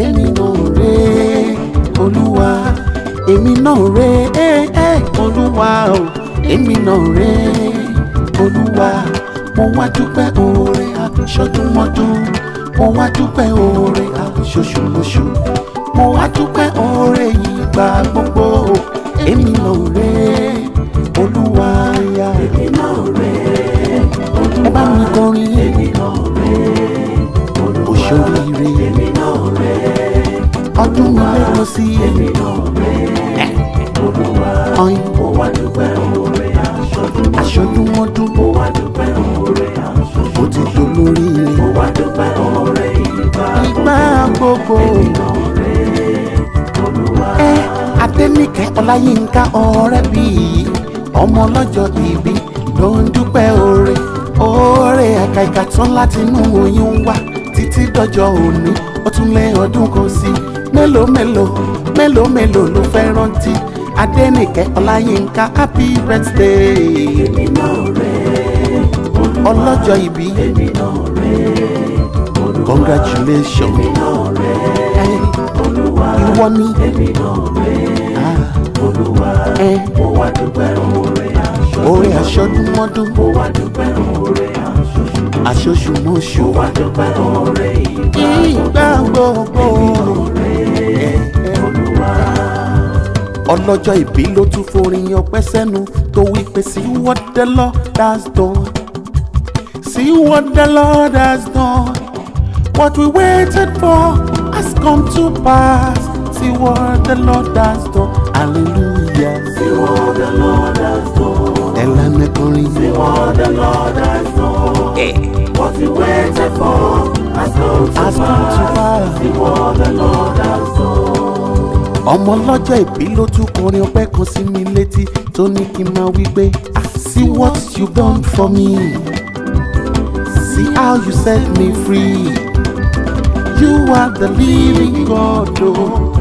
èmi náà rè Olúwa, èmi náà rè Olúwa o, èmi náà rè Olúwa. Mo wá dúpẹ́ oore aṣọdúnmọ́dún, mo wá dúpẹ́ oore aṣoṣùmọ́ṣù, mo wá dúpẹ́ oore ìgbà gbogbo. Èmi náà rè Olúwa ya, èmi náà rè Olúwa, ẹ bá mi kọrin. èmi náà rè Olúwa, òṣòrire èmi náà rè ọdún mi lẹ́kọ̀ọ́ sí èmi náà rè Olúwa. ọyìn Mo wá dúpẹ́ oore aṣọdúnmọ́dún, mo wá dúpẹ́ oore ó ti dolóríire mo wá dúpẹ́ oore ìgbà gbogbo. èmi náà rè Olúwa. Adenike Olayinka Orebiyi, ọmọ ọlọ́jọ́ ìbí ló ń dúpẹ́ oore àkàìkà tán láti inú oyún wá títí dọjọ́ òní. Ó tún lé ọdún kan sí, mélòó ló fẹ́ rántí. Adenike Olayinka, happy birthday. Èmi náà rè Olúwa, ọlọ́jọ́ ìbí, èmi náà rè Olúwa, congratulations. èmi náà rè Olúwa, Ìwọ ni èmi náà rè Olúwa. Mo wá dúpẹ́ oore aṣọdúnmọ́dún, mo wá dúpẹ́ oore aṣoṣùmọ́ṣù, mo wá dúpẹ́ oore ìgbà gbogbo. Olúwa. Ọlọ́jọ́ ìbí ló tún forin ọpẹ́ sẹ́nu tó wí pé see what the Lord has done, see what the Lord has done, what we waited for has come to pass, see what the Lord has done, hallelujah. See what the Lord has done, Ẹ̀lànà kọrin, see what the Lord has done, what we waited for has come to has come to pass. See what the Lord has done. Ọmọ lọ́jọ́ ìbí ló tún kọrin ọpẹ́ kan sí mi létí tó ní kí n máa wí pé see what you done for me, see how you set me free, you are the living God, oh,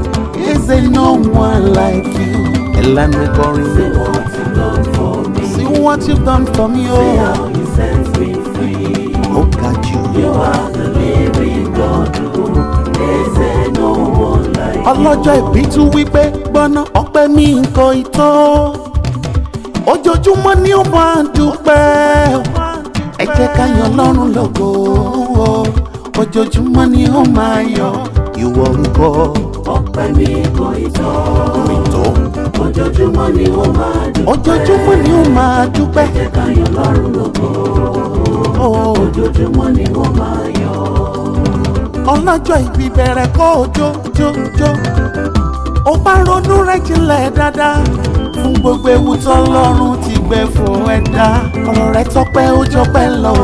is there no one like you. Ẹ̀lànà kọrin, See what you done for me, see what you've done for me, see oh, how you set me free. ó ga jù. You are the living God, oh, is there no one like you. Ọlọ́jọ́ ìbí tún wí pé gbọ́ná ọpẹ́ mi nǹkan ìtọ́, ojoojúmọ́ ni ó máa dúpẹ́, ẹ jẹ́ ká yan Ọlọ́run lógo, ojoojúmọ́ ni ó máa yọ̀, ìwọ ń bọ̀ Ọpẹ́ mi kò ìtọ́, ìtọ́, ojoojúmọ́ ni ó máa dùn. ojoojúmọ́ ni ó máa dúpẹ́, Jẹ́ ká yan Ọlọ́run lógo, ojoojúmọ́ ni ó máa yọ̀. ọlọ́jọ́ ìbí bẹ̀rẹ̀ kó o jó, ó bá ronú rẹ̀ jinlẹ̀ dáadáa fún gbogbo ewu tọ́lọ́run ti gbé fún ẹ̀dá, ọ̀rọ̀ rẹ̀ tọ́pẹ́ ó jọpẹ́ lọ,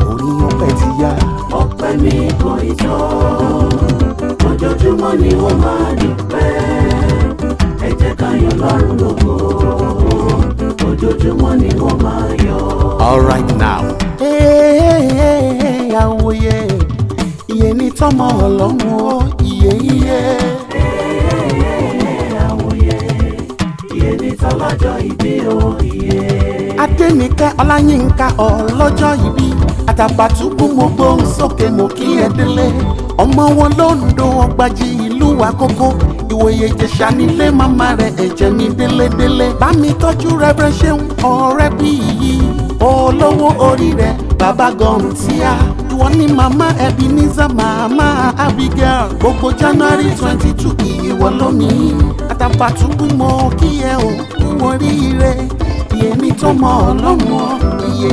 orin ọpẹ́ ti yá. Ọpẹ́ mi kò ìtọ́, ojoojúmọ́ ni ó máa dúpẹ́. Ẹ jẹ́ ká yan Ọlọ́run lógo, ojoojúmọ́ ni ó máa yọ̀. All right now. Àwòye iye ní tọ́mọ Ọlọ́run o, iye. Àwòye iye ní tọ́lọ́jọ́ ìbí o, iye. Adenike Olayinka ọlọ́jọ́ ìbí, Atabatubu mo gbóhùn sókè mo kí ẹ délé, ọmọ wọn lóńdó ọgbàjì ìlú Àkókó, ìwòye Ìjẹ̀ṣà nílé màmá rẹ̀ ẹ̀jẹ̀ mi délédélé. Bá mi tọ́jú Reverend Ṣeun Orebiyi, olówó orí rẹ̀ bàbá Gọ̀ǹtíà, ìwọ ní màmá Ebenezer, màmá Abigail, gbogbo January 22 ìwọ lónìí. Atabatubu mo kí ẹ o kú oríire, iye ní tó mọ Ọlọ́run o, iye.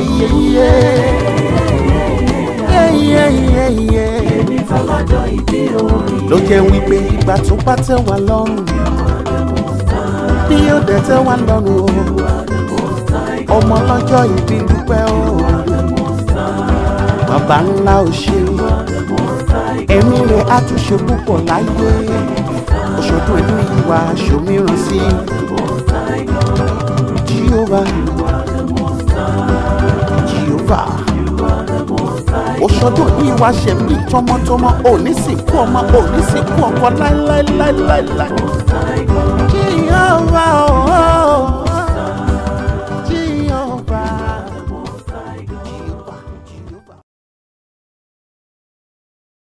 Iye ní tọ́lọ́jọ́ ìbí o, iye. Ló jẹ́ wípé ìgbà tó bá tẹ́ wá lọ́rùn, bí ó dẹ̀ tẹ́ wá lọ́rùn o, ọmọ lọ́jọ́ ìbí dúpẹ́ o, bàbá ńlá ò ṣe, ẹ̀mí rẹ̀ á tún ṣe púpọ̀ láyé, òṣòdùn ẹ̀dùn ìwà ṣòmíràn sí Jehovah. Òṣòdùn ní ìwà ṣẹ̀mí tọmọtọmọ, òní sìnkú ọmọ, òní sìnkú ọkọ láíláíláíláí.